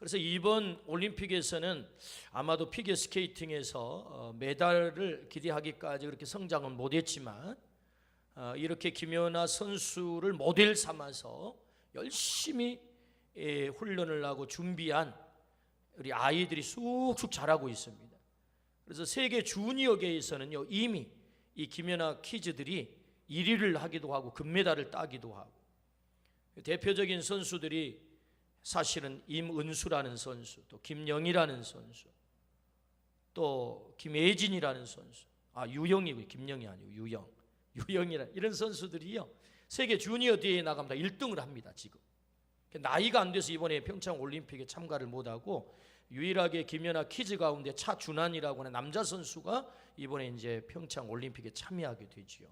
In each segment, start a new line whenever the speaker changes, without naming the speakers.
그래서 이번 올림픽에서는 아마도 피겨스케이팅에서 메달을 기대하기까지 그렇게 성장은 못했지만 이렇게 김연아 선수를 모델 삼아서 열심히 훈련을 하고 준비한 우리 아이들이 쑥쑥 자라고 있습니다. 그래서 세계 주니어계에서는요 이미 이 김연아 키즈들이 1위를 하기도 하고 금메달을 따기도 하고, 대표적인 선수들이 사실은 임은수라는 선수, 또 김영희라는 선수, 또 김혜진이라는 선수, 유영이고 김영희 아니고 유영이라 이런 선수들이요 세계 주니어 대회에 나가면 다 1등을 합니다. 지금 나이가 안 돼서 이번에 평창 올림픽에 참가를 못하고 유일하게 김연아 키즈 가운데 차준환이라고 하는 남자 선수가 이번에 이제 평창 올림픽에 참여하게 되지요.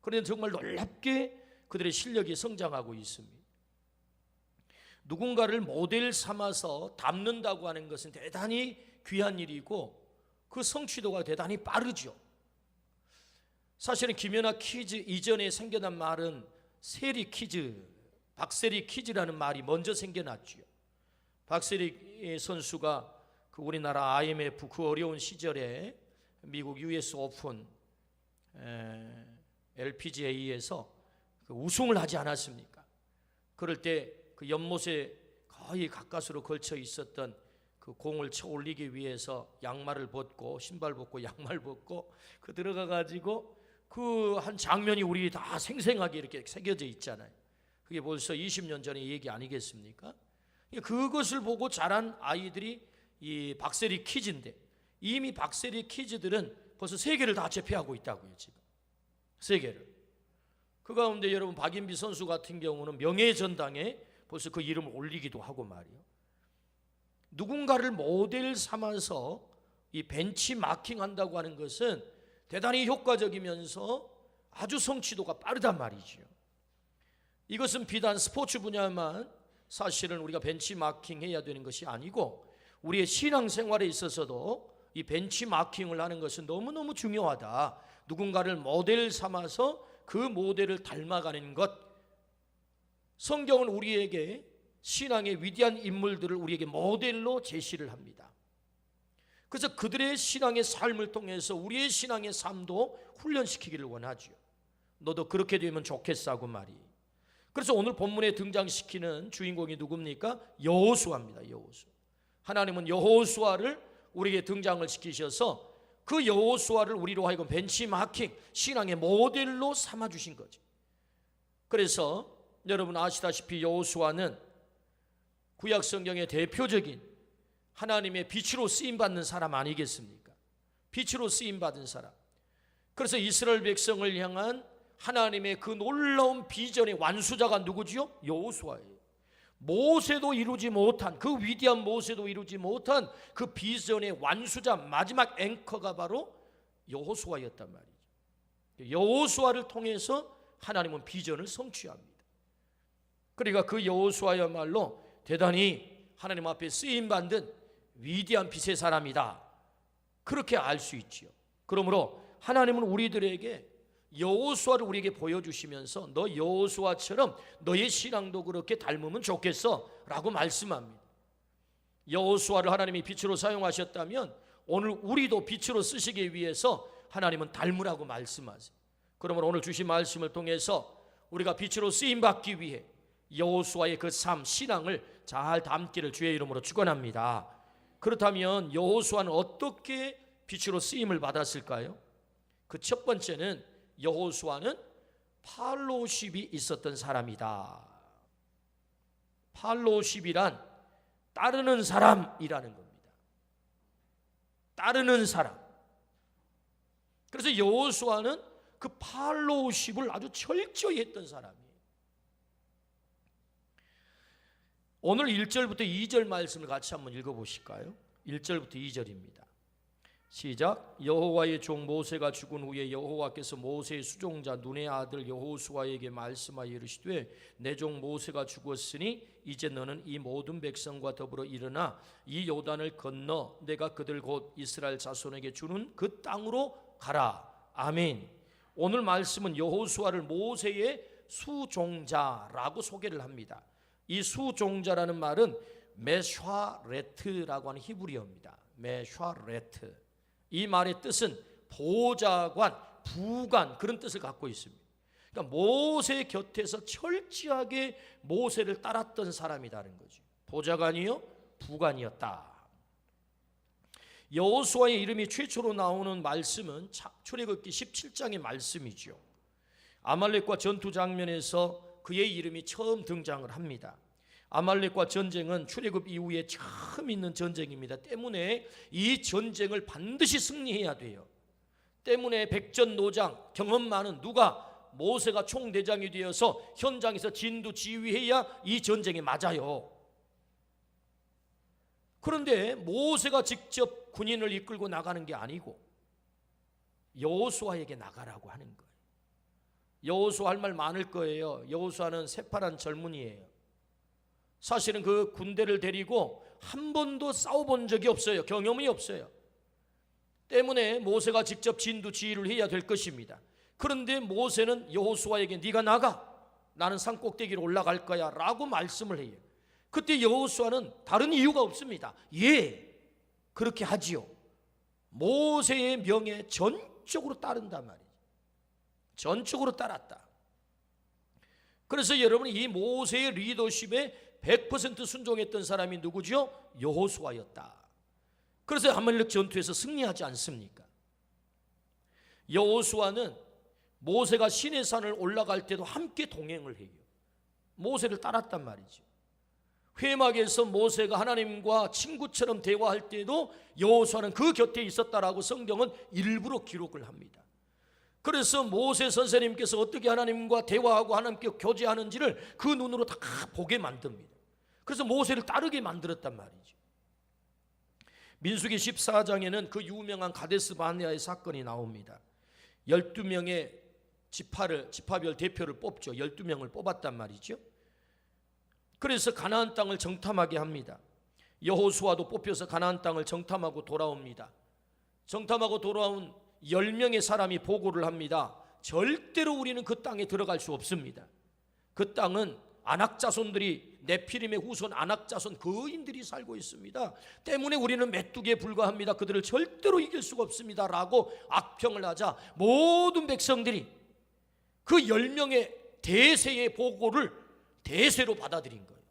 그런데 정말 놀랍게 그들의 실력이 성장하고 있습니다. 누군가를 모델 삼아서 닮는다고 하는 것은 대단히 귀한 일이고 그 성취도가 대단히 빠르죠. 사실은 김연아 키즈 이전에 생겨난 말은 세리 키즈, 박세리 키즈라는 말이 먼저 생겨났죠. 박세리 선수가 그 우리나라 IMF 그 어려운 시절에 미국 US 오픈 LPGA에서 그 우승을 하지 않았습니까? 그럴 때 그 연못에 거의 가까스로 걸쳐 있었던 그 공을 쳐 올리기 위해서 양말을 벗고 신발 벗고 양말 벗고 그 들어가 가지고 그 한 장면이 우리 다 생생하게 이렇게 새겨져 있잖아요. 그게 벌써 20년 전의 얘기 아니겠습니까? 그것을 보고 자란 아이들이 이 박세리 키즈인데, 이미 박세리 키즈들은 벌써 세계를 다 제패하고 있다고요. 지금 세계를. 그 가운데 여러분 박인비 선수 같은 경우는 명예전당에 벌써 그 이름을 올리기도 하고 말이요. 누군가를 모델 삼아서 이 벤치마킹 한다고 하는 것은 대단히 효과적이면서 아주 성취도가 빠르단 말이죠. 이것은 비단 스포츠 분야만 사실은 우리가 벤치마킹 해야 되는 것이 아니고 우리의 신앙생활에 있어서도 이 벤치마킹을 하는 것은 너무너무 중요하다. 누군가를 모델 삼아서 그 모델을 닮아가는 것. 성경은 우리에게 신앙의 위대한 인물들을 우리에게 모델로 제시를 합니다. 그래서 그들의 신앙의 삶을 통해서 우리의 신앙의 삶도 훈련시키기를 원하죠. 너도 그렇게 되면 좋겠어 하고 말이. 그래서 오늘 본문에 등장시키는 주인공이 누굽니까? 여호수아입니다. 여호수아. 하나님은 여호수아를 우리에게 등장을 시키셔서 그 여호수아를 우리로 하여금 벤치마킹, 신앙의 모델로 삼아주신 거죠. 그래서 여러분 아시다시피 여호수아는 구약 성경의 대표적인 하나님의 빛으로 쓰임받는 사람 아니겠습니까? 빛으로 쓰임받은 사람. 그래서 이스라엘 백성을 향한 하나님의 그 놀라운 비전의 완수자가 누구지요? 여호수아예요. 모세도 이루지 못한, 그 위대한 모세도 이루지 못한 그 비전의 완수자, 마지막 앵커가 바로 여호수아였단 말이죠. 여호수아를 통해서 하나님은 비전을 성취합니다. 그러니까 그 여호수아야말로 대단히 하나님 앞에 쓰임받는 위대한 빛의 사람이다, 그렇게 알 수 있지요. 그러므로 하나님은 우리들에게 여호수아를 우리에게 보여주시면서 너 여호수아처럼 너의 신앙도 그렇게 닮으면 좋겠어 라고 말씀합니다. 여호수아를 하나님이 빛으로 사용하셨다면 오늘 우리도 빛으로 쓰시기 위해서 하나님은 닮으라고 말씀하세요. 그러므로 오늘 주신 말씀을 통해서 우리가 빛으로 쓰임받기 위해 여호수아의 그 삶, 신앙을 잘 담기를 주의 이름으로 축원합니다. 그렇다면 여호수아는 어떻게 빛으로 쓰임을 받았을까요? 그 첫 번째는 여호수아는 팔로우십이 있었던 사람이다. 팔로우십이란 따르는 사람이라는 겁니다. 따르는 사람. 그래서 여호수아는 그 팔로우십을 아주 철저히 했던 사람이에요. 오늘 1절부터 2절 말씀을 같이 한번 읽어보실까요? 1절부터 2절입니다. 시작. 여호와의 종 모세가 죽은 후에 여호와께서 모세의 수종자 눈의 아들 여호수아에게 말씀하여 이르시되 내 종 모세가 죽었으니 이제 너는 이 모든 백성과 더불어 일어나 이 요단을 건너 내가 그들 곧 이스라엘 자손에게 주는 그 땅으로 가라. 아멘. 오늘 말씀은 여호수아를 모세의 수종자라고 소개를 합니다. 이 수종자라는 말은 메샤레트라고 하는 히브리어입니다. 메샤레트. 이 말의 뜻은 보좌관, 부관 그런 뜻을 갖고 있습니다. 그러니까 모세 곁에서 철저하게 모세를 따랐던 사람이라는 거죠. 보좌관이요, 부관이었다. 여호수아의 이름이 최초로 나오는 말씀은 출애굽기 17장의 말씀이죠. 아말렉과 전투 장면에서 그의 이름이 처음 등장을 합니다. 아말렉과 전쟁은 출애굽 이후에 처음 있는 전쟁입니다. 때문에 이 전쟁을 반드시 승리해야 돼요. 때문에 백전노장 경험 많은 누가 모세가 총대장이 되어서 현장에서 진두지휘해야 이 전쟁에 맞아요. 그런데 모세가 직접 군인을 이끌고 나가는 게 아니고 여호수아에게 나가라고 하는 거예요. 여호수아 할 말 많을 거예요. 여호수아는 새파란 젊은이에요. 사실은 그 군대를 데리고 한 번도 싸워본 적이 없어요. 경험이 없어요. 때문에 모세가 직접 진두지휘를 해야 될 것입니다. 그런데 모세는 여호수아에게 네가 나가, 나는 산꼭대기로 올라갈 거야 라고 말씀을 해요. 그때 여호수아는 다른 이유가 없습니다. 예, 그렇게 하지요. 모세의 명에 전적으로 따른단 말이죠. 전적으로 따랐다. 그래서 여러분, 이 모세의 리더십에 100% 순종했던 사람이 누구죠? 여호수아였다. 그래서 아말렉 전투에서 승리하지 않습니까? 여호수아는 모세가 시내산을 올라갈 때도 함께 동행을 해요. 모세를 따랐단 말이죠. 회막에서 모세가 하나님과 친구처럼 대화할 때도 여호수아는 그 곁에 있었다라고 성경은 일부러 기록을 합니다. 그래서 모세 선생님께서 어떻게 하나님과 대화하고 하나님께 교제하는지를 그 눈으로 다 보게 만듭니다. 그래서 모세를 따르게 만들었단 말이죠. 민수기 14장에는 그 유명한 가데스 바네아의 사건이 나옵니다. 12명의 지파별 대표를 뽑죠. 12명을 뽑았단 말이죠. 그래서 가나안 땅을 정탐하게 합니다. 여호수아도 뽑혀서 가나안 땅을 정탐하고 돌아옵니다. 정탐하고 돌아온 10명의 사람이 보고를 합니다. 절대로 우리는 그 땅에 들어갈 수 없습니다. 그 땅은 아낙자손들이, 네피림의 후손 아낙자손 거인들이 살고 있습니다. 때문에 우리는 메뚜기에 불과합니다. 그들을 절대로 이길 수가 없습니다 라고 악평을 하자 모든 백성들이 그 10명의 대세의 보고를 대세로 받아들인 거예요.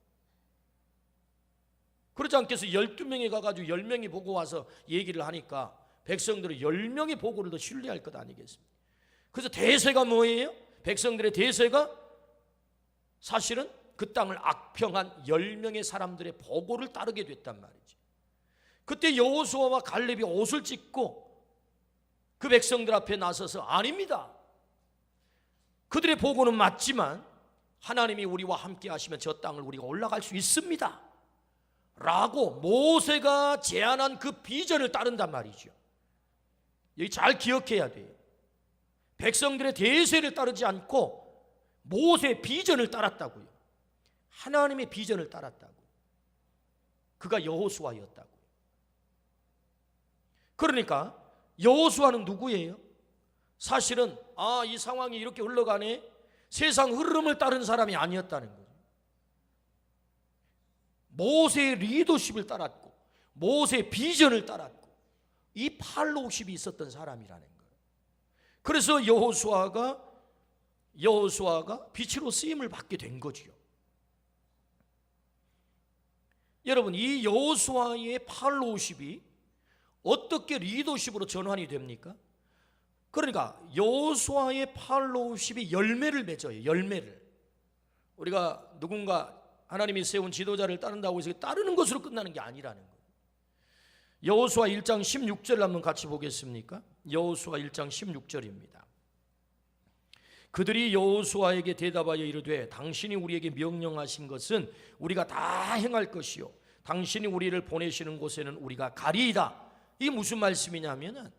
그러지 않겠어요? 12명이 가가지고 10명이 보고 와서 얘기를 하니까 백성들은 10명의 보고를 더 신뢰할 것 아니겠습니까? 그래서 대세가 뭐예요? 백성들의 대세가 사실은 그 땅을 악평한 10명의 사람들의 보고를 따르게 됐단 말이죠. 그때 여호수아와 갈렙이 옷을 찢고 그 백성들 앞에 나서서 아닙니다. 그들의 보고는 맞지만 하나님이 우리와 함께 하시면 저 땅을 우리가 올라갈 수 있습니다 라고 모세가 제안한 그 비전을 따른단 말이죠. 여기 잘 기억해야 돼요. 백성들의 대세를 따르지 않고 모세의 비전을 따랐다고요. 하나님의 비전을 따랐다고. 그가 여호수아였다고. 그러니까 여호수아는 누구예요? 사실은 이 상황이 이렇게 흘러가네, 세상 흐름을 따른 사람이 아니었다는 거예요. 모세의 리더십을 따랐고 모세의 비전을 따랐고 이 팔로우십이 있었던 사람이라는 거예요. 그래서 여호수아가 빛으로 쓰임을 받게 된 거지요. 여러분, 이 여호수아의 팔로우십이 어떻게 리더십으로 전환이 됩니까? 그러니까 여호수아의 팔로우십이 열매를 맺어요. 열매를. 우리가 누군가 하나님이 세운 지도자를 따른다고 해서 따르는 것으로 끝나는 게 아니라는 거예요. 여호수아 1장 16절을 한번 같이 보겠습니까? 여호수아 1장 16절입니다. 그들이 여호수아에게 대답하여 이르되 당신이 우리에게 명령하신 것은 우리가 다 행할 것이요 당신이 우리를 보내시는 곳에는 우리가 가리이다. 이게 무슨 말씀이냐면은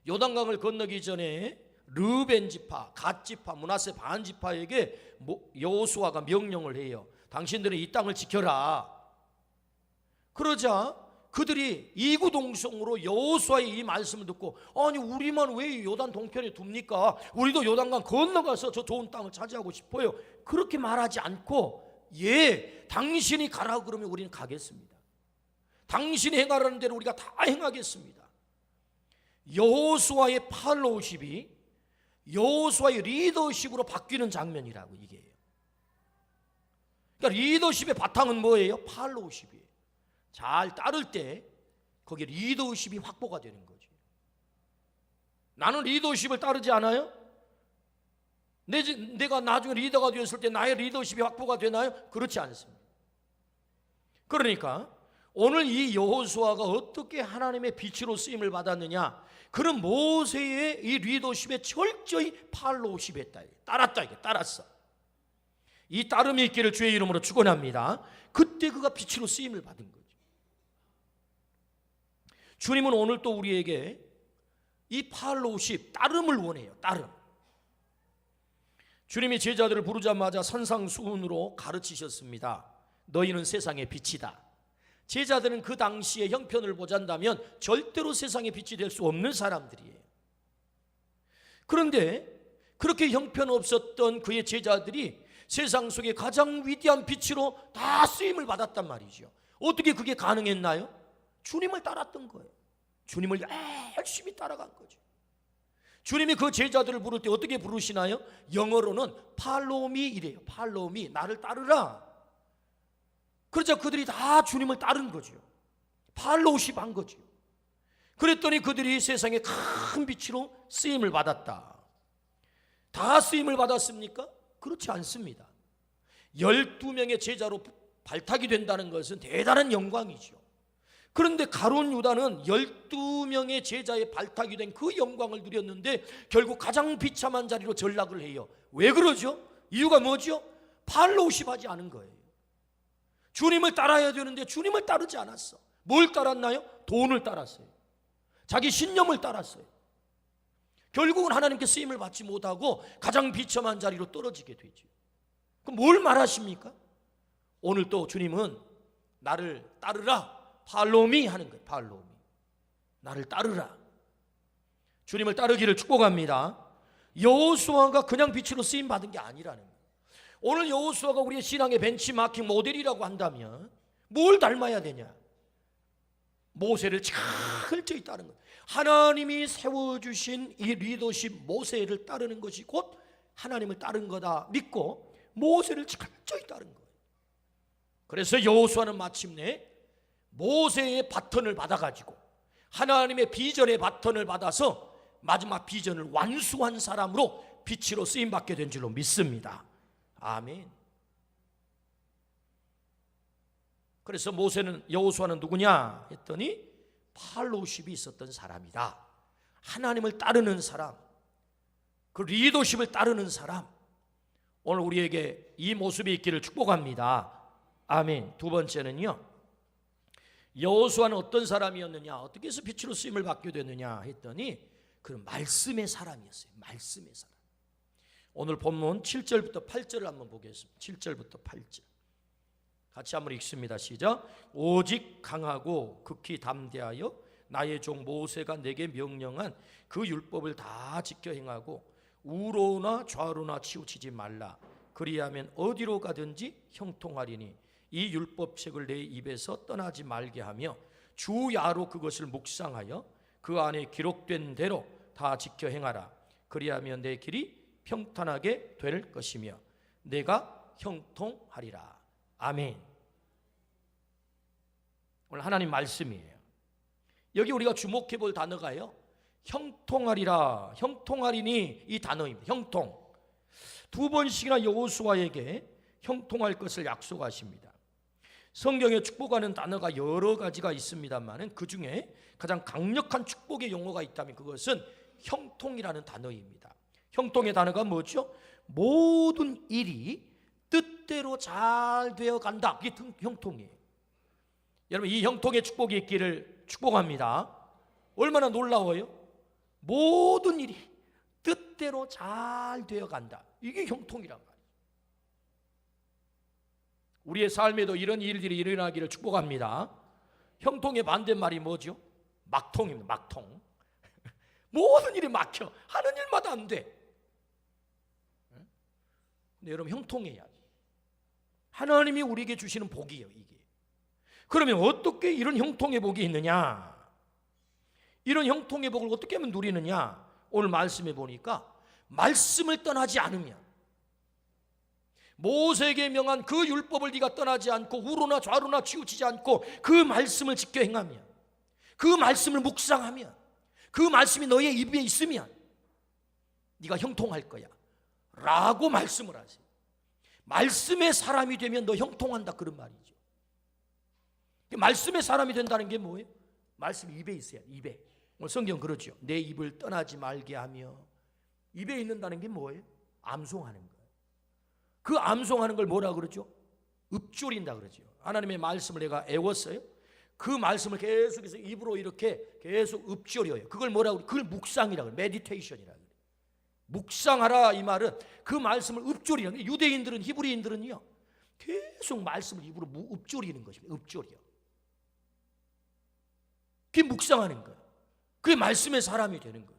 요단강을 건너기 전에 르벤 지파, 갓 지파, 므낫세 반 지파에게 여호수아가 명령을 해요. 당신들은 이 땅을 지켜라. 그러자 그들이 이구동성으로 여호수아의 이 말씀을 듣고 아니 우리만 왜 요단 동편에 둡니까? 우리도 요단강 건너가서 저 좋은 땅을 차지하고 싶어요. 그렇게 말하지 않고 예, 당신이 가라 그러면 우리는 가겠습니다. 당신이 행하라는 대로 우리가 다 행하겠습니다. 여호수아의 팔로우십이 여호수아의 리더십으로 바뀌는 장면이라고 이게. 그러니까 리더십의 바탕은 뭐예요? 팔로우십이에요. 잘 따를 때 거기에 리더십이 확보가 되는 거죠. 나는 리더십을 따르지 않아요? 내가 나중에 리더가 되었을 때 나의 리더십이 확보가 되나요? 그렇지 않습니다. 그러니까 오늘 이 여호수아가 어떻게 하나님의 빛으로 쓰임을 받았느냐, 그는 모세의 이 리더십에 철저히 팔로우십했다, 따랐다, 이게 따랐어. 이 따름이 있기를 주의 이름으로 축원합니다. 그때 그가 빛으로 쓰임을 받은 거죠. 주님은 오늘 또 우리에게 이 팔로우십, 따름을 원해요. 따름. 주님이 제자들을 부르자마자 산상수훈으로 가르치셨습니다. 너희는 세상의 빛이다. 제자들은 그 당시에 형편을 보잔다면 절대로 세상의 빛이 될 수 없는 사람들이에요. 그런데 그렇게 형편없었던 그의 제자들이 세상 속에 가장 위대한 빛으로 다 쓰임을 받았단 말이죠. 어떻게 그게 가능했나요? 주님을 따랐던 거예요. 주님을 열심히 따라간 거죠. 주님이 그 제자들을 부를 때 어떻게 부르시나요? 영어로는 Follow me 이래요. Follow me, 나를 따르라. 그러자 그들이 다 주님을 따른 거죠. 팔로우십 한 거죠. 그랬더니 그들이 세상에 큰 빛으로 쓰임을 받았다. 다 쓰임을 받았습니까? 그렇지 않습니다. 12명의 제자로 발탁이 된다는 것은 대단한 영광이죠. 그런데 가룟 유다는 12명의 제자의 발탁이 된 그 영광을 누렸는데 결국 가장 비참한 자리로 전락을 해요. 왜 그러죠? 이유가 뭐죠? 팔로우십 하지 않은 거예요. 주님을 따라야 되는데 주님을 따르지 않았어. 뭘 따랐나요? 돈을 따랐어요. 자기 신념을 따랐어요. 결국은 하나님께 쓰임을 받지 못하고 가장 비참한 자리로 떨어지게 되죠. 그럼 뭘 말하십니까? 오늘 또 주님은 나를 따르라, Follow me 하는 거예요. Follow me. 나를 따르라. 주님을 따르기를 축복합니다. 여호수아가 그냥 빛으로 쓰임 받은 게 아니라는 거예요. 오늘 여호수아가 우리의 신앙의 벤치마킹 모델이라고 한다면 뭘 닮아야 되냐? 모세를 철저히 따르는 거예요. 하나님이 세워주신 이 리더십 모세를 따르는 것이 곧 하나님을 따른 거다 믿고 모세를 철저히 따른 거예요. 그래서 여호수아는 마침내 모세의 바턴을 받아가지고 하나님의 비전의 바턴을 받아서 마지막 비전을 완수한 사람으로 빛으로 쓰임받게 된 줄로 믿습니다. 아멘. 그래서 여호수아는 누구냐 했더니 팔로우십이 있었던 사람이다. 하나님을 따르는 사람, 그 리더십을 따르는 사람. 오늘 우리에게 이 모습이 있기를 축복합니다. 아멘. 두 번째는요, 여호수아는 어떤 사람이었느냐, 어떻게 해서 빛으로 쓰임을 받게 됐느냐 했더니 그는 말씀의 사람이었어요. 말씀의 사람. 오늘 본문 7절부터 8절을 한번 보겠습니다. 7절부터 8절 같이 한번 읽습니다. 시작. 오직 강하고 극히 담대하여 나의 종 모세가 내게 명령한 그 율법을 다 지켜 행하고 우로나 좌로나 치우치지 말라. 그리하면 어디로 가든지 형통하리니 이 율법책을 내 입에서 떠나지 말게 하며 주야로 그것을 묵상하여 그 안에 기록된 대로 다 지켜 행하라. 그리하면 내 길이 평탄하게 될 것이며 내가 형통하리라. 아멘. 오늘 하나님 말씀이에요. 여기 우리가 주목해 볼 단어가요, 형통하리라, 형통하리니 이 단어입니다. 형통. 두 번씩이나 여호수아에게 형통할 것을 약속하십니다. 성경에 축복하는 단어가 여러 가지가 있습니다만 그 중에 가장 강력한 축복의 용어가 있다면 그것은 형통이라는 단어입니다. 형통의 단어가 뭐죠? 모든 일이 뜻대로 잘 되어 간다. 그게 형통이에요. 여러분, 이 형통의 축복이 있기를 축복합니다. 얼마나 놀라워요? 모든 일이 뜻대로 잘 되어 간다. 이게 형통이란 말이에요. 우리의 삶에도 이런 일들이 일어나기를 축복합니다. 형통의 반대말이 뭐죠? 막통입니다. 막통. 모든 일이 막혀. 하는 일마다 안 돼. 근데 여러분, 형통해야 돼. 하나님이 우리에게 주시는 복이에요, 이게. 그러면 어떻게 이런 형통의 복이 있느냐? 이런 형통의 복을 어떻게 하면 누리느냐? 오늘 말씀해 보니까 말씀을 떠나지 않으면, 모세에게 명한 그 율법을 네가 떠나지 않고 우로나 좌로나 치우치지 않고 그 말씀을 지켜 행하면, 그 말씀을 묵상하면, 그 말씀이 너의 입에 있으면 네가 형통할 거야 라고 말씀을 하세요. 말씀의 사람이 되면 너 형통한다, 그런 말이죠. 말씀의 사람이 된다는 게 뭐예요? 말씀이 입에 있어야, 입에. 오늘 성경 그러죠. 내 입을 떠나지 말게 하며. 입에 있는다는 게 뭐예요? 암송하는 거예요. 그 암송하는 걸 뭐라 그러죠? 읊조린다 그러죠. 하나님의 말씀을 내가 애웠어요. 그 말씀을 계속해서 입으로 이렇게 계속 읊조려요. 그걸 뭐라고 그래요? 그걸 묵상이라고 그래요. 메디테이션이라고 그래요. 묵상하라, 이 말은 그 말씀을 읊조리는 거예요. 유대인들은, 히브리인들은요 계속 말씀을 입으로 읊조리는 것입니다. 읊조려. 그게 묵상하는 거예요. 그게 말씀의 사람이 되는 거죠.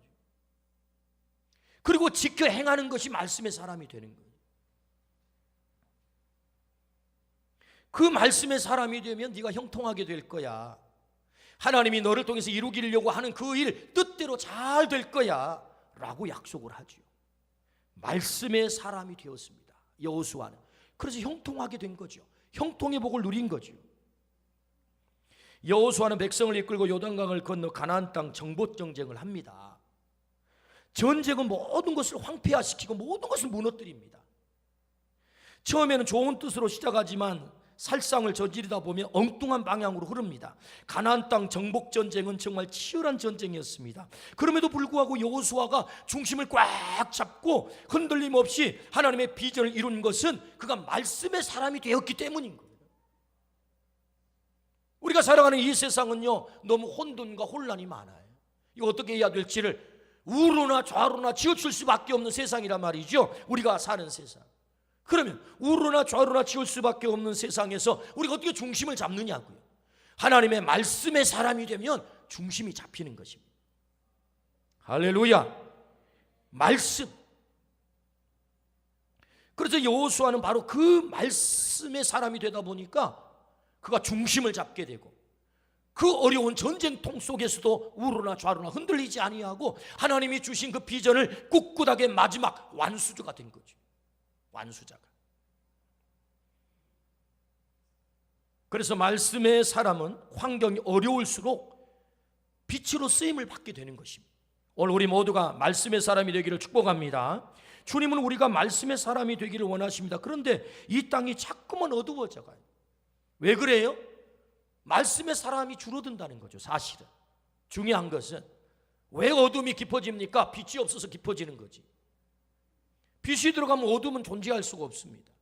그리고 지켜 행하는 것이 말씀의 사람이 되는 거예요. 그 말씀의 사람이 되면 네가 형통하게 될 거야. 하나님이 너를 통해서 이루기려고 하는 그 일 뜻대로 잘 될 거야 라고 약속을 하죠. 말씀의 사람이 되었습니다, 여호수아는. 그래서 형통하게 된 거죠. 형통의 복을 누린 거죠. 여호수아는 백성을 이끌고 요단강을 건너 가나안 땅 정복 전쟁을 합니다. 전쟁은 모든 것을 황폐화시키고 모든 것을 무너뜨립니다. 처음에는 좋은 뜻으로 시작하지만 살상을 저지르다 보면 엉뚱한 방향으로 흐릅니다. 가나안 땅 정복 전쟁은 정말 치열한 전쟁이었습니다. 그럼에도 불구하고 여호수아가 중심을 꽉 잡고 흔들림 없이 하나님의 비전을 이룬 것은 그가 말씀의 사람이 되었기 때문인 거예요. 우리가 살아가는 이 세상은요 너무 혼돈과 혼란이 많아요. 이거 어떻게 해야 될지를 우로나 좌로나 치우칠 수밖에 없는 세상이란 말이죠. 우리가 사는 세상. 그러면 우로나 좌로나 치울 수밖에 없는 세상에서 우리가 어떻게 중심을 잡느냐고요. 하나님의 말씀의 사람이 되면 중심이 잡히는 것입니다. 할렐루야. 말씀. 그래서 여호수아는 바로 그 말씀의 사람이 되다 보니까 그가 중심을 잡게 되고 그 어려운 전쟁통 속에서도 우로나 좌로나 흔들리지 아니하고 하나님이 주신 그 비전을 꿋꿋하게 마지막 완수자가 된 거죠. 완수자가. 그래서 말씀의 사람은 환경이 어려울수록 빛으로 쓰임을 받게 되는 것입니다. 오늘 우리 모두가 말씀의 사람이 되기를 축복합니다. 주님은 우리가 말씀의 사람이 되기를 원하십니다. 그런데 이 땅이 자꾸만 어두워져 가요. 왜 그래요? 말씀의 사람이 줄어든다는 거죠. 사실은 중요한 것은 왜 어둠이 깊어집니까? 빛이 없어서 깊어지는 거지. 빛이 들어가면 어둠은 존재할 수가 없습니다.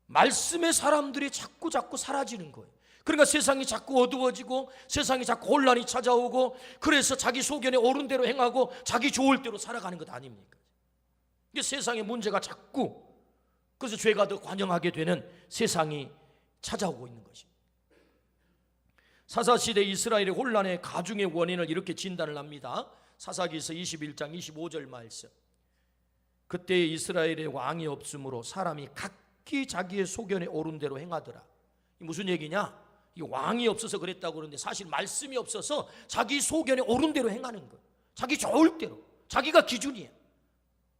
말씀의 사람들이 자꾸 사라지는 거예요. 그러니까 세상이 자꾸 어두워지고 세상이 자꾸 혼란이 찾아오고 그래서 자기 소견에 옳은 대로 행하고 자기 좋을 대로 살아가는 것 아닙니까? 이게 세상의 문제가 자꾸, 그래서 죄가 더 관영하게 되는 세상이 찾아오고 있는 것입니다. 사사시대 이스라엘의 혼란의 가중의 원인을 이렇게 진단을 합니다. 사사기서 21장 25절 말씀. 그때 이스라엘의 왕이 없으므로 사람이 각기 자기의 소견에 옳은 대로 행하더라. 무슨 얘기냐? 이 왕이 없어서 그랬다고 그러는데 사실 말씀이 없어서 자기 소견에 옳은 대로 행하는 거예요. 자기 좋을 대로. 자기가 기준이에요.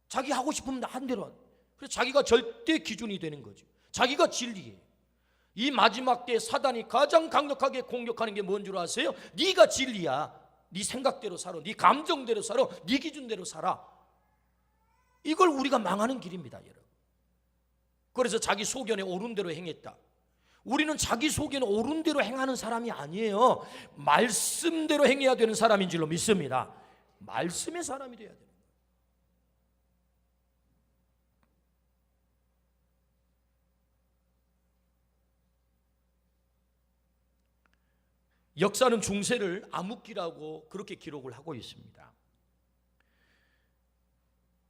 자기 하고 싶으면 한 대로 하는. 그래서 자기가 절대 기준이 되는 거죠. 자기가 진리예요. 이 마지막 때에 사단이 가장 강력하게 공격하는 게 뭔 줄 아세요? 네가 진리야. 네 생각대로 살아. 네 감정대로 살아. 네 기준대로 살아. 이걸 우리가 망하는 길입니다, 여러분. 그래서 자기 소견에 옳은 대로 행했다. 우리는 자기 소견에 옳은 대로 행하는 사람이 아니에요. 말씀대로 행해야 되는 사람인 줄로 믿습니다. 말씀의 사람이 돼야 돼요. 역사는 중세를 암흑기라고 그렇게 기록을 하고 있습니다.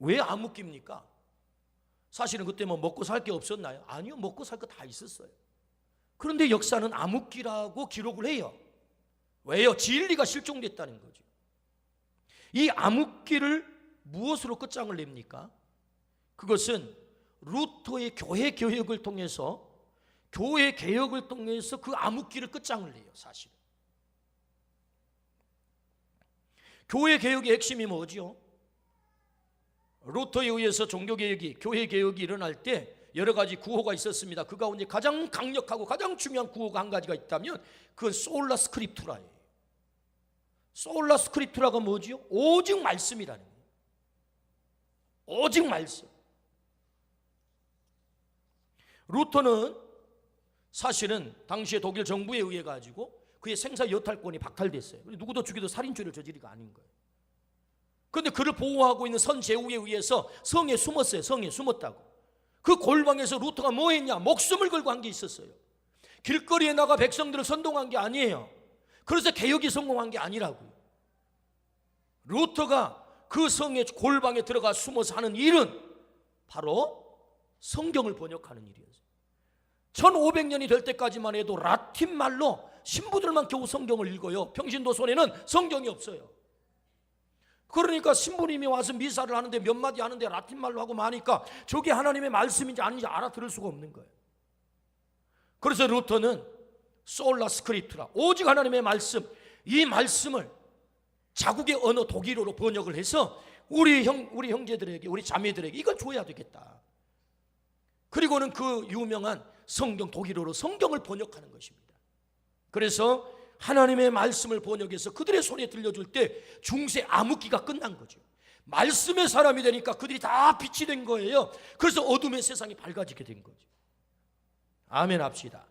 왜 암흑기입니까? 사실은 그때 뭐 먹고 살 게 없었나요? 아니요, 먹고 살 거 다 있었어요. 그런데 역사는 암흑기라고 기록을 해요. 왜요? 진리가 실종됐다는 거죠. 이 암흑기를 무엇으로 끝장을 냅니까? 그것은 루터의 교회 개혁을 통해서 교회 개혁을 통해서 그 암흑기를 끝장을 내요. 사실은 교회 개혁의 핵심이 뭐죠? 루터에 의해서 종교개혁이, 교회개혁이 일어날 때 여러 가지 구호가 있었습니다. 그 가운데 가장 강력하고 가장 중요한 구호가 한 가지가 있다면 그건 솔라 스크립투라예요. 솔라 스크립투라가 뭐죠? 오직 말씀이라는 거예요. 오직 말씀. 루터는 사실은 당시에 독일 정부에 의해 가지고 그의 생사 여탈권이 박탈됐어요. 누구도 죽여도 살인죄를 저지르가 아닌 거예요. 그런데 그를 보호하고 있는 선제후에 의해서 성에 숨었어요. 성에 숨었다고. 그 골방에서 루터가 뭐 했냐? 목숨을 걸고 한 게 있었어요. 길거리에 나가 백성들을 선동한 게 아니에요. 그래서 개혁이 성공한 게 아니라고요. 루터가 그 성의 골방에 들어가 숨어서 하는 일은 바로 성경을 번역하는 일이었어요. 1500년이 될 때까지만 해도 라틴 말로 신부들만 겨우 성경을 읽어요. 평신도 손에는 성경이 없어요. 그러니까 신부님이 와서 미사를 하는데 몇 마디 하는데 라틴 말로 하고 마니까 저게 하나님의 말씀인지 아닌지 알아들을 수가 없는 거예요. 그래서 루터는 솔라 스크립투라, 오직 하나님의 말씀, 이 말씀을 자국의 언어 독일어로 번역을 해서 우리 형제들에게, 우리 자매들에게 이걸 줘야 되겠다. 그리고는 그 유명한 성경, 독일어로 성경을 번역하는 것입니다. 그래서 하나님의 말씀을 번역해서 그들의 손에 들려줄 때 중세 암흑기가 끝난 거죠. 말씀의 사람이 되니까 그들이 다 빛이 된 거예요. 그래서 어둠의 세상이 밝아지게 된 거죠. 아멘 합시다.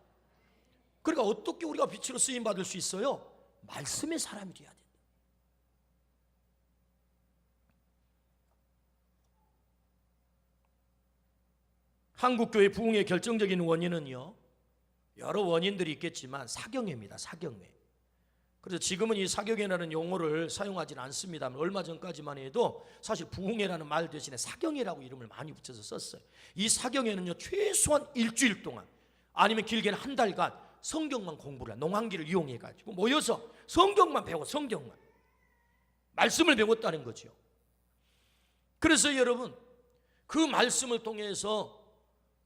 그러니까 어떻게 우리가 빛으로 쓰임받을 수 있어요? 말씀의 사람이 돼야 된다. 한국교회 부흥의 결정적인 원인은요, 여러 원인들이 있겠지만 사경회입니다. 사경회. 그래서 지금은 이 사경회라는 용어를 사용하지는 않습니다만 얼마 전까지만 해도 사실 부흥회라는 말 대신에 사경회라고 이름을 많이 붙여서 썼어요. 이 사경회는요, 최소한 일주일 동안 아니면 길게는 한 달간 성경만 공부를, 농한기를 이용해 가지고 모여서 성경만 배워, 성경만 말씀을 배웠다는 거죠. 그래서 여러분, 그 말씀을 통해서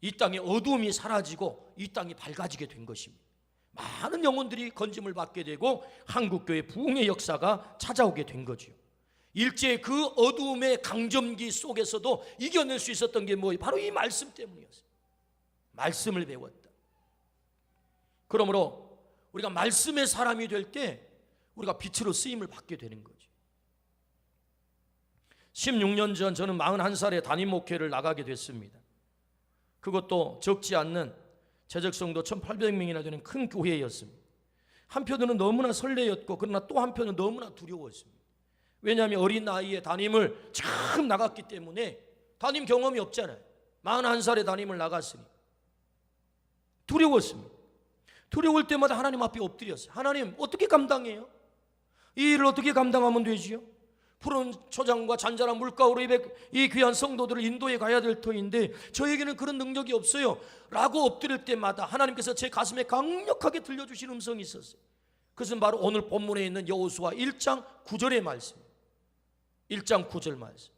이 땅의 어두움이 사라지고 이 땅이 밝아지게 된 것입니다. 많은 영혼들이 건짐을 받게 되고 한국교회 부흥의 역사가 찾아오게 된 거죠. 일제 그 어두움의 강점기 속에서도 이겨낼 수 있었던 게 뭐예요? 바로 이 말씀 때문이었어요. 말씀을 배웠다. 그러므로 우리가 말씀의 사람이 될 때 우리가 빛으로 쓰임을 받게 되는 거죠. 16년 전 저는 41살에 담임 목회를 나가게 됐습니다. 그것도 적지 않는 재적성도 1800명이나 되는 큰 교회였습니다. 한편으로는 너무나 설레였고 그러나 또 한편은 너무나 두려웠습니다. 왜냐하면 어린 나이에 담임을 처음 나갔기 때문에 담임 경험이 없잖아요. 41살에 담임을 나갔으니 두려웠습니다. 두려울 때마다 하나님 앞에 엎드렸어요. 하나님, 어떻게 감당해요? 이 일을 어떻게 감당하면 되지요? 푸른 초장과 잔잔한 물가로 이 귀한 성도들을 인도해 가야 될 터인데 저에게는 그런 능력이 없어요 라고 엎드릴 때마다 하나님께서 제 가슴에 강력하게 들려주신 음성이 있었어요. 그것은 바로 오늘 본문에 있는 여호수아 1장 9절의 말씀입니다. 1장 9절 말씀.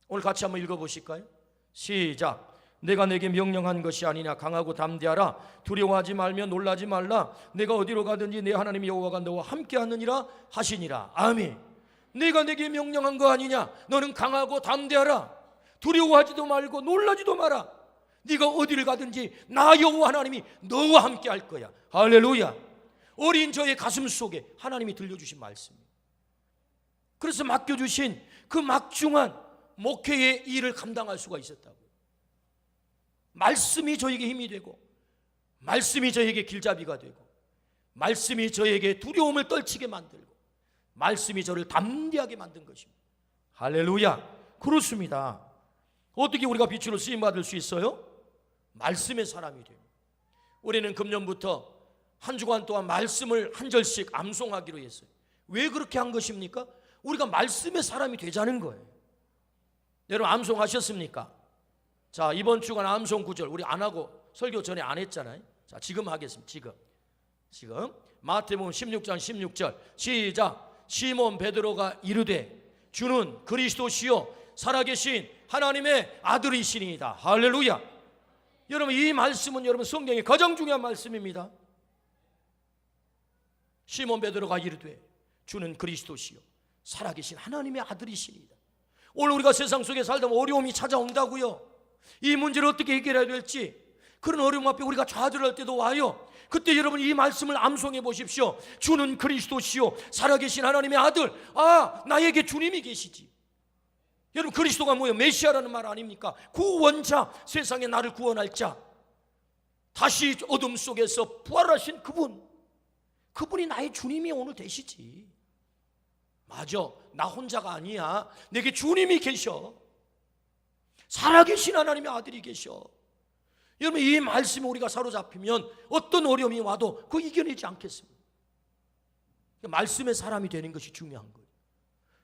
오늘 같이 한번 읽어보실까요? 시작. 내가 내게 명령한 것이 아니냐. 강하고 담대하라. 두려워하지 말며 놀라지 말라. 내가 어디로 가든지 내 하나님 여호와가 너와 함께 하느니라 하시니라. 아멘. 내가 내게 명령한 거 아니냐. 너는 강하고 담대하라. 두려워하지도 말고 놀라지도 마라. 네가 어디를 가든지 나 여호와 하나님이 너와 함께 할 거야. 할렐루야. 어린 저의 가슴 속에 하나님이 들려주신 말씀입니다. 그래서 맡겨주신 그 막중한 목회의 일을 감당할 수가 있었다고. 말씀이 저에게 힘이 되고 말씀이 저에게 길잡이가 되고 말씀이 저에게 두려움을 떨치게 만들고 말씀이 저를 담대하게 만든 것입니다. 할렐루야. 그렇습니다. 어떻게 우리가 빛으로 쓰임받을 수 있어요? 말씀의 사람이 돼요. 우리는 금년부터 한 주간 동안 말씀을 한 절씩 암송하기로 했어요. 왜 그렇게 한 것입니까? 우리가 말씀의 사람이 되자는 거예요. 여러분 암송하셨습니까? 자, 이번 주간 암송 구절 우리 안 하고 설교 전에 안 했잖아요. 자, 지금 하겠습니다. 지금 마태복음 16장 16절 시작. 시몬 베드로가 이르되 주는 그리스도시요 살아계신 하나님의 아들이시니이다. 할렐루야. 여러분, 이 말씀은 여러분 성경의 가장 중요한 말씀입니다. 시몬 베드로가 이르되 주는 그리스도시요 살아계신 하나님의 아들이시니이다. 오늘 우리가 세상 속에 살다 보면 어려움이 찾아온다고요. 이 문제를 어떻게 해결해야 될지, 그런 어려움 앞에 우리가 좌절할 때도 와요. 그때 여러분 이 말씀을 암송해 보십시오. 주는 그리스도시요 살아계신 하나님의 아들. 나에게 주님이 계시지. 여러분, 그리스도가 뭐예요? 메시아라는 말 아닙니까? 구원자, 세상에 나를 구원할 자, 다시 어둠 속에서 부활하신 그분이 나의 주님이 오늘 되시지. 맞아, 나 혼자가 아니야. 내게 주님이 계셔. 살아계신 하나님의 아들이 계셔. 여러분, 이 말씀에 우리가 사로잡히면 어떤 어려움이 와도 그거 이겨내지 않겠습니다. 말씀의 사람이 되는 것이 중요한 거예요.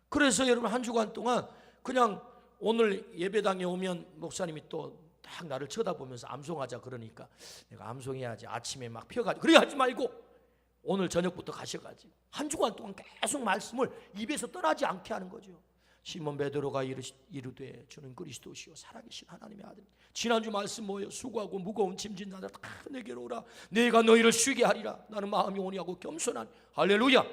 그래서 여러분, 한 주간 동안 그냥 오늘 예배당에 오면 목사님이 또 딱 나를 쳐다보면서 암송하자 그러니까 내가 암송해야지, 아침에 막 펴가지고 그래 하지 말고 오늘 저녁부터 가셔가지고 한 주간 동안 계속 말씀을 입에서 떠나지 않게 하는 거죠. 시몬 베드로가 이르되 주는 그리스도시요 살아계신 하나님의 아들. 지난주 말씀 뭐예요? 수고하고 무거운 짐진 자들 다 내게로 오라. 내가 너희를 쉬게 하리라. 나는 마음이 온유하고 겸손한. 할렐루야.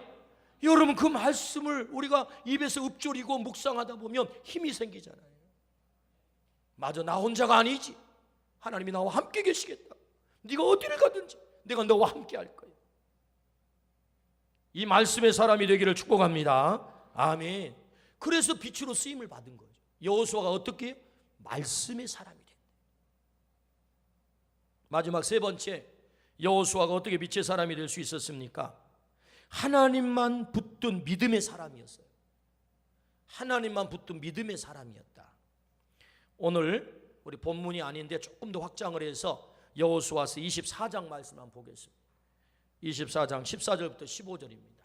여러분, 그 말씀을 우리가 입에서 읊조리고 묵상하다 보면 힘이 생기잖아요. 맞아, 나 혼자가 아니지. 하나님이 나와 함께 계시겠다. 네가 어디를 가든지 내가 너와 함께 할 거야. 이 말씀의 사람이 되기를 축복합니다. 아멘. 그래서 빛으로 쓰임을 받은 거죠. 여호수아가 어떻게 해요? 말씀의 사람이 됐다. 마지막 세 번째, 여호수아가 어떻게 빛의 사람이 될 수 있었습니까? 하나님만 붙든 믿음의 사람이었어요. 하나님만 붙든 믿음의 사람이었다. 오늘 우리 본문이 아닌데 조금 더 확장을 해서 여호수아서 24장 말씀 한번 보겠습니다. 24장 14절부터 15절입니다.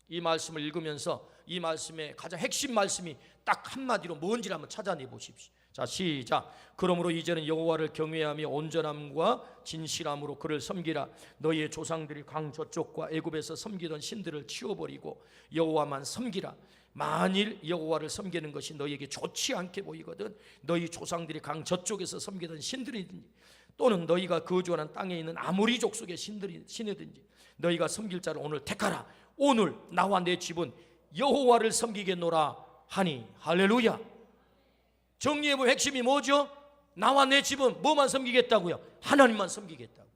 이 말씀을 읽으면서 이 말씀의 가장 핵심 말씀이 딱 한마디로 뭔지를 한번 찾아내 보십시오. 자, 시작. 그러므로 이제는 여호와를 경외하며 온전함과 진실함으로 그를 섬기라. 너희의 조상들이 강 저쪽과 애굽에서 섬기던 신들을 치워버리고 여호와만 섬기라. 만일 여호와를 섬기는 것이 너희에게 좋지 않게 보이거든 너희 조상들이 강 저쪽에서 섬기던 신들이든지 또는 너희가 거주하는 땅에 있는 아무리 족속의 신이든지 너희가 섬길 자를 오늘 택하라. 오늘 나와 내 집은 여호와를 섬기겠노라 하니. 할렐루야. 정리해보면 핵심이 뭐죠? 나와 내 집은 뭐만 섬기겠다고요? 하나님만 섬기겠다고.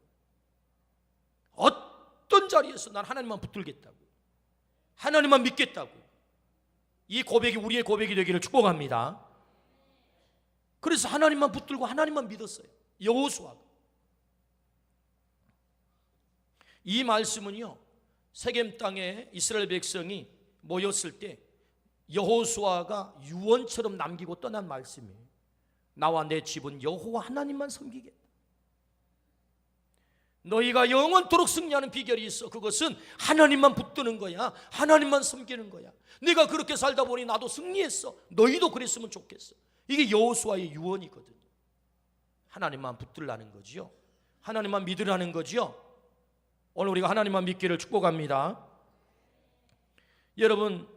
어떤 자리에서 난 하나님만 붙들겠다고, 하나님만 믿겠다고. 이 고백이 우리의 고백이 되기를 축복합니다. 그래서 하나님만 붙들고 하나님만 믿었어요, 여호수아가. 이 말씀은요, 세겜 땅에 이스라엘 백성이 모였을 때 여호수아가 유언처럼 남기고 떠난 말씀이에요. 나와 내 집은 여호와 하나님만 섬기겠다. 너희가 영원토록 승리하는 비결이 있어. 그것은 하나님만 붙드는 거야. 하나님만 섬기는 거야. 내가 그렇게 살다 보니 나도 승리했어. 너희도 그랬으면 좋겠어. 이게 여호수아의 유언이거든요. 하나님만 붙들라는 거지요. 하나님만 믿으라는 거지요. 오늘 우리가 하나님만 믿기를 축복합니다. 여러분,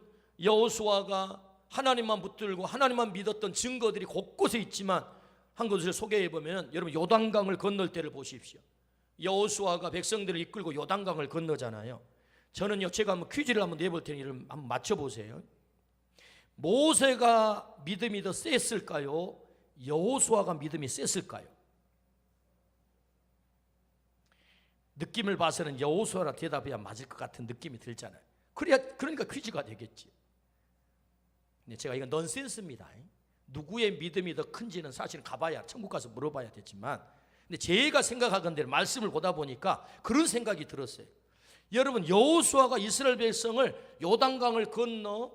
여호수아가 하나님만 붙들고 하나님만 믿었던 증거들이 곳곳에 있지만 한 것을 소개해 보면, 여러분 요단강을 건널 때를 보십시오. 여호수아가 백성들을 이끌고 요단강을 건너잖아요. 저는요, 제가 한번 퀴즈를 한번 내볼 테니 한번 맞춰보세요. 모세가 믿음이 더 셌을까요? 여호수아가 믿음이 셌을까요? 느낌을 봐서는 여호수아라 대답해야 맞을 것 같은 느낌이 들잖아요. 그러니까 퀴즈가 되겠지. 근데 제가 이건 넌센스입니다. 누구의 믿음이 더 큰지는 사실은 가봐야, 천국 가서 물어봐야 되지만, 근데 제가 생각하건대 말씀을 보다 보니까 그런 생각이 들었어요. 여러분, 여호수아가 이스라엘 백성을 요단강을 건너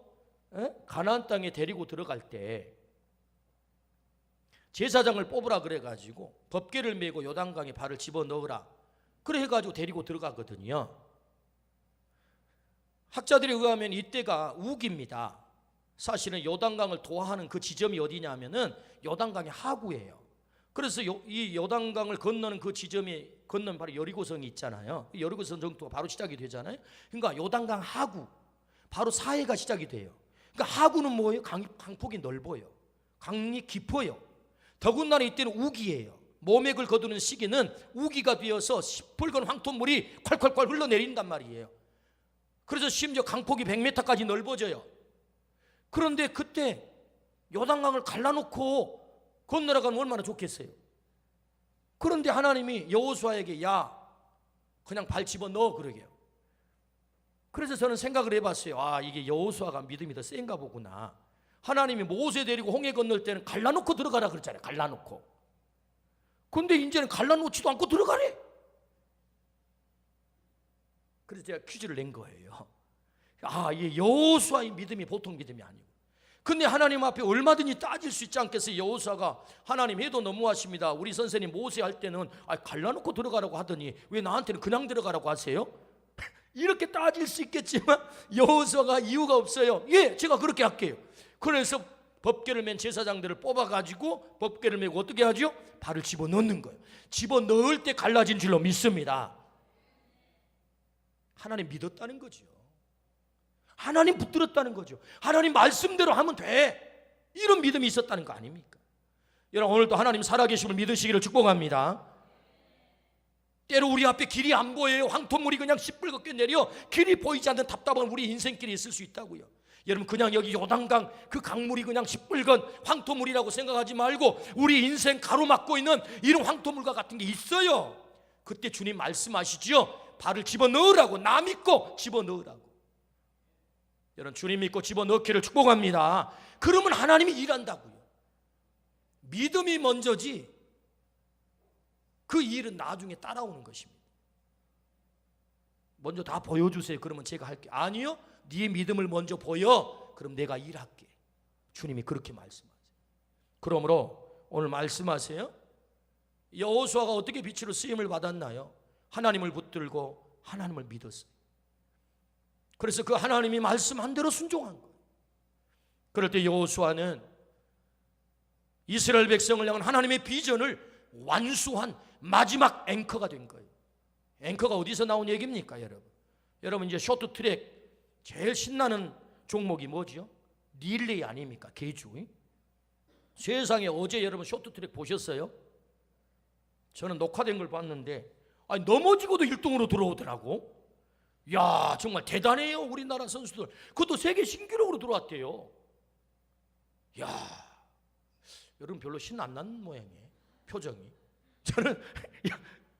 가나안 땅에 데리고 들어갈 때 제사장을 뽑으라 그래가지고 법궤를 메고 요단강에 발을 집어넣으라 그래 해가지고 데리고 들어가거든요. 학자들에 의하면 이때가 우기입니다. 사실은 요단강을 도하하는 그 지점이 어디냐 하면은 요단강의 하구예요. 그래서 이 요단강을 건너는 그 지점이 건너면 바로 여리고성이 있잖아요. 여리고성 정도가 바로 시작이 되잖아요. 그러니까 요단강 하구, 바로 사해가 시작이 돼요. 그러니까 하구는 뭐예요? 강폭이 넓어요. 강이 깊어요. 더군다나 이때는 우기예요. 모맥을 거두는 시기는 우기가 되어서 시뻘건 황토물이 콸콸콸 흘러내린단 말이에요. 그래서 심지어 강폭이 100m까지 넓어져요. 그런데 그때 요단강을 갈라놓고 건너라가면 얼마나 좋겠어요. 그런데 하나님이 여호수아에게 야 그냥 발 집어넣어 그러게요. 그래서 저는 생각을 해봤어요. 이게 여호수아가 믿음이 더 센가 보구나. 하나님이 모세 데리고 홍해 건널 때는 갈라놓고 들어가라 그랬잖아요. 갈라놓고. 근데 이제는 갈라놓지도 않고 들어가래. 그래서 제가 퀴즈를 낸 거예요. 이게 여호수아의 믿음이 보통 믿음이 아니고. 근데 하나님 앞에 얼마든지 따질 수 있지 않겠어요. 여호수아가 하나님 해도 너무하십니다. 우리 선생님 모세 할 때는 갈라놓고 들어가라고 하더니 왜 나한테는 그냥 들어가라고 하세요? 이렇게 따질 수 있겠지만 여호수아가 이유가 없어요. 예, 제가 그렇게 할게요. 그래서 법궤를 맨 제사장들을 뽑아가지고 법궤를 메고 어떻게 하죠? 발을 집어넣는 거예요. 집어넣을 때 갈라진 줄로 믿습니다. 하나님 믿었다는 거죠. 하나님 붙들었다는 거죠. 하나님 말씀대로 하면 돼. 이런 믿음이 있었다는 거 아닙니까? 여러분 오늘도 하나님 살아계심을 믿으시기를 축복합니다. 때로 우리 앞에 길이 안 보여요. 황토물이 그냥 시뻘겋게 내려 길이 보이지 않는 답답한 우리 인생길이 있을 수 있다고요. 여러분 그냥 여기 요단강 그 강물이 그냥 시뻘건 황토물이라고 생각하지 말고 우리 인생 가로막고 있는 이런 황토물과 같은 게 있어요. 그때 주님 말씀하시지요. 발을 집어넣으라고. 나 믿고 집어넣으라고. 여러분 주님 믿고 집어넣기를 축복합니다. 그러면 하나님이 일한다고요. 믿음이 먼저지 그 일은 나중에 따라오는 것입니다. 먼저 다 보여주세요. 그러면 제가 할게. 아니요. 네 믿음을 먼저 보여. 그럼 내가 일할게. 주님이 그렇게 말씀하세요. 그러므로 오늘 말씀하세요. 여호수아가 어떻게 빛으로 쓰임을 받았나요? 하나님을 붙들고 하나님을 믿었어요. 그래서 그 하나님이 말씀한 대로 순종한 거예요. 그럴 때 여호수아는 이스라엘 백성을 향한 하나님의 비전을 완수한 마지막 앵커가 된 거예요. 앵커가 어디서 나온 얘기입니까, 여러분? 여러분 이제 쇼트트랙 제일 신나는 종목이 뭐죠? 릴레이 아닙니까? 계주. 세상에 어제 여러분 쇼트트랙 보셨어요? 저는 녹화된 걸 봤는데 넘어지고도 1등으로 들어오더라고. 야 정말 대단해요 우리나라 선수들. 그것도 세계 신기록으로 들어왔대요. 야 여러분 별로 신 안 난 모양이에요. 표정이. 저는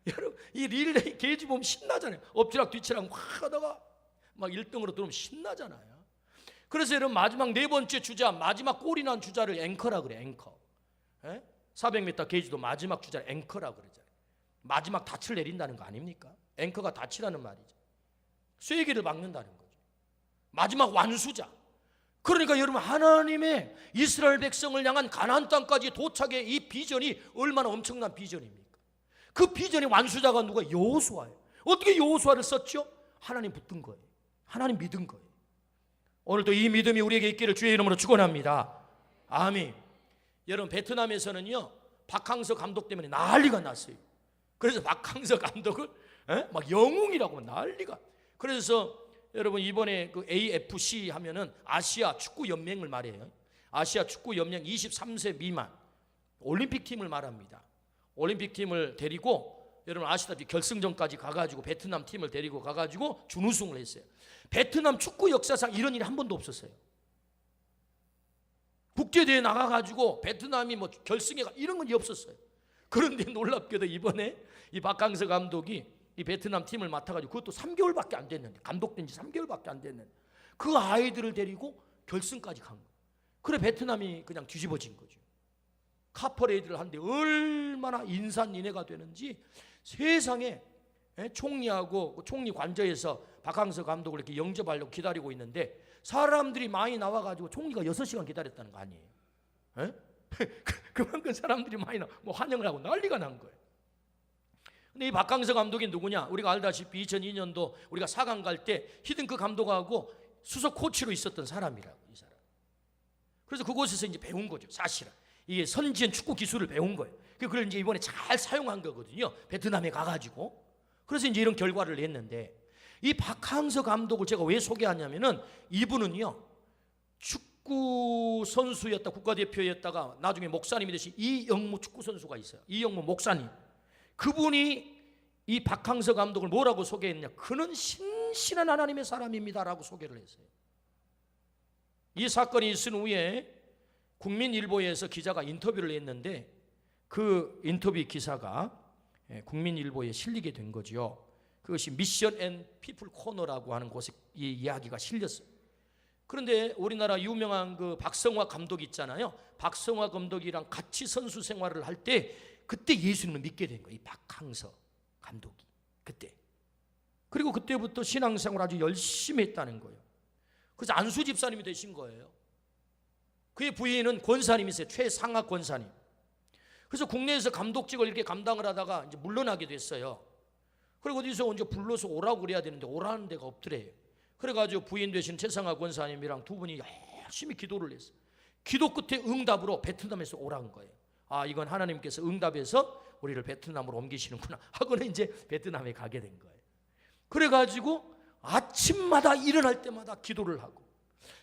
여러분 이 릴레이 계주 보면 신나잖아요. 엎치락 뒤치락 확 하다가 막 1등으로 들어오면 신나잖아요. 그래서 여러분 마지막 네 번째 주자, 마지막 골이 난 주자를 앵커라 그래. 앵커. 400m 계주도 마지막 주자를 앵커라 그러잖아요. 마지막 닻을 내린다는 거 아닙니까? 앵커가 닻이라는 말이죠. 쐐기를 막는다는 거죠. 마지막 완수자. 그러니까 여러분 하나님의 이스라엘 백성을 향한 가나안 땅까지 도착의 이 비전이 얼마나 엄청난 비전입니까? 그 비전의 완수자가 누가? 여호수아예요. 어떻게 여호수아를 썼죠? 하나님 붙든 거예요. 하나님 믿은 거예요. 오늘도 이 믿음이 우리에게 있기를 주의 이름으로 축원합니다. 아멘. 여러분 베트남에서는요 박항서 감독 때문에 난리가 났어요. 그래서 박항서 감독을 막 영웅이라고 난리가. 그래서 여러분 이번에 그 AFC 하면은 아시아 축구 연맹을 말해요. 아시아 축구 연맹 23세 미만 올림픽 팀을 말합니다. 올림픽 팀을 데리고 여러분 아시다시피 결승전까지 가가지고 베트남 팀을 데리고 가가지고 준우승을 했어요. 베트남 축구 역사상 이런 일이 한 번도 없었어요. 국제대회 나가가지고 베트남이 뭐 결승에 이런 건 없었어요. 그런데 놀랍게도 이번에 이 박항서 감독이 이 베트남 팀을 맡아가지고 그것도 3개월밖에 안 됐는데 감독된 지 3개월밖에 안 됐는데 그 아이들을 데리고 결승까지 간 거예요. 그래 베트남이 그냥 뒤집어진 거죠. 카퍼레이드를 하는데 얼마나 인산인해가 되는지 세상에 총리하고 총리 관저에서 박항서 감독을 이렇게 영접하려고 기다리고 있는데 사람들이 많이 나와가지고 총리가 6시간 기다렸다는 거 아니에요? 그만큼 사람들이 많이 뭐 환영을 하고 난리가 난 거예요. 근데 이 박항서 감독이 누구냐? 우리가 알다시피 2002년도 우리가 4강 갈 때 히든크 감독하고 수석 코치로 있었던 사람이라고 이 사람. 그래서 그곳에서 이제 배운 거죠. 사실은 이게 선진 축구 기술을 배운 거예요. 그걸 이제 이번에 잘 사용한 거거든요. 베트남에 가가지고. 그래서 이제 이런 결과를 냈는데 이 박항서 감독을 제가 왜 소개하냐면은 이분은요 축구 선수였다, 국가대표였다가 나중에 목사님이 되신 이영무 축구 선수가 있어요. 이영무 목사님. 그분이 이 박항서 감독을 뭐라고 소개했냐? 그는 신실한 하나님의 사람입니다라고 소개를 했어요. 이 사건이 있은 후에 국민일보에서 기자가 인터뷰를 했는데 그 인터뷰 기사가 국민일보에 실리게 된 거죠. 그것이 미션 앤 피플 코너라고 하는 곳에 이 이야기가 실렸어요. 그런데 우리나라 유명한 그 박성화 감독 있잖아요. 박성화 감독이랑 같이 선수 생활을 할 때 그때 예수님을 믿게 된 거예요. 이 박항서 감독이 그때. 그리고 그때부터 신앙생활 아주 열심히 했다는 거예요. 그래서 안수 집사님이 되신 거예요. 그의 부인은 권사님이세요. 최상학 권사님. 그래서 국내에서 감독직을 이렇게 감당을 하다가 이제 물러나게 됐어요. 그리고 어디서 언제 불러서 오라고 그래야 되는데 오라는 데가 없더래요. 그래가지고 부인 되신 최상학 권사님이랑 두 분이 열심히 기도를 했어요. 기도 끝에 응답으로 베트남에서 오라는 거예요. 아, 이건 하나님께서 응답해서 우리를 베트남으로 옮기시는구나 하고는 이제 베트남에 가게 된 거예요. 그래가지고 아침마다 일어날 때마다 기도를 하고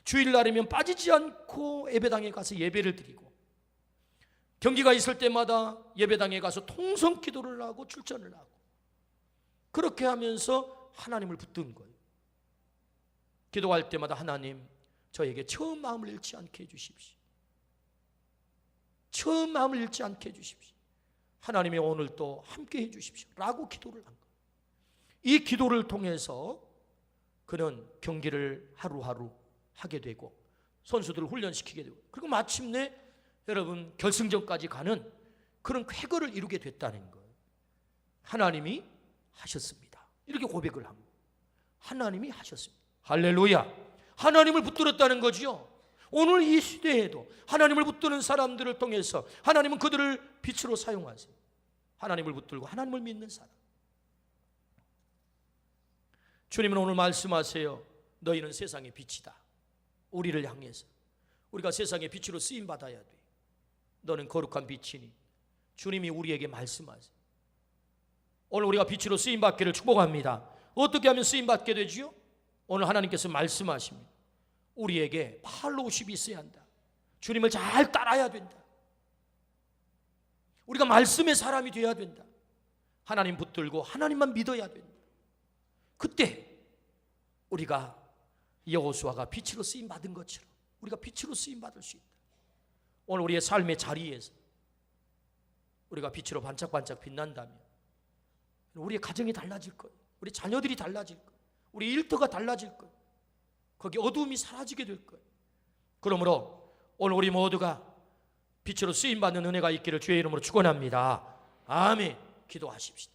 주일날이면 빠지지 않고 예배당에 가서 예배를 드리고 경기가 있을 때마다 예배당에 가서 통성 기도를 하고 출전을 하고 그렇게 하면서 하나님을 붙든 거예요. 기도할 때마다 하나님, 저에게 처음 마음을 잃지 않게 해주십시오. 처음 마음을 잃지 않게 해주십시오. 하나님의 오늘 또 함께 해주십시오 라고 기도를 한 거예요. 이 기도를 통해서 그는 경기를 하루하루 하게 되고 선수들을 훈련시키게 되고 그리고 마침내 여러분 결승전까지 가는 그런 쾌거를 이루게 됐다는 거예요. 하나님이 하셨습니다. 이렇게 고백을 합니다. 하나님이 하셨습니다. 할렐루야. 하나님을 붙들었다는 거죠. 오늘 이 시대에도 하나님을 붙드는 사람들을 통해서 하나님은 그들을 빛으로 사용하세요. 하나님을 붙들고 하나님을 믿는 사람. 주님은 오늘 말씀하세요. 너희는 세상의 빛이다. 우리를 향해서 우리가 세상의 빛으로 쓰임받아야 돼. 너는 거룩한 빛이니. 주님이 우리에게 말씀하세요. 오늘 우리가 빛으로 쓰임받기를 축복합니다. 어떻게 하면 쓰임받게 되지요? 오늘 하나님께서 말씀하십니다. 우리에게 팔로우십이 있어야 한다. 주님을 잘 따라야 된다. 우리가 말씀의 사람이 되어야 된다. 하나님 붙들고 하나님만 믿어야 된다. 그때 우리가 여호수아가 빛으로 쓰임받은 것처럼 우리가 빛으로 쓰임받을 수 있다. 오늘 우리의 삶의 자리에서 우리가 빛으로 반짝반짝 빛난다면 우리의 가정이 달라질 거예요. 우리 자녀들이 달라질 거예요. 우리 일터가 달라질 거예요. 거기 어두움이 사라지게 될 거예요. 그러므로 오늘 우리 모두가 빛으로 쓰임받는 은혜가 있기를 주의 이름으로 축원합니다. 아멘. 기도하십시다.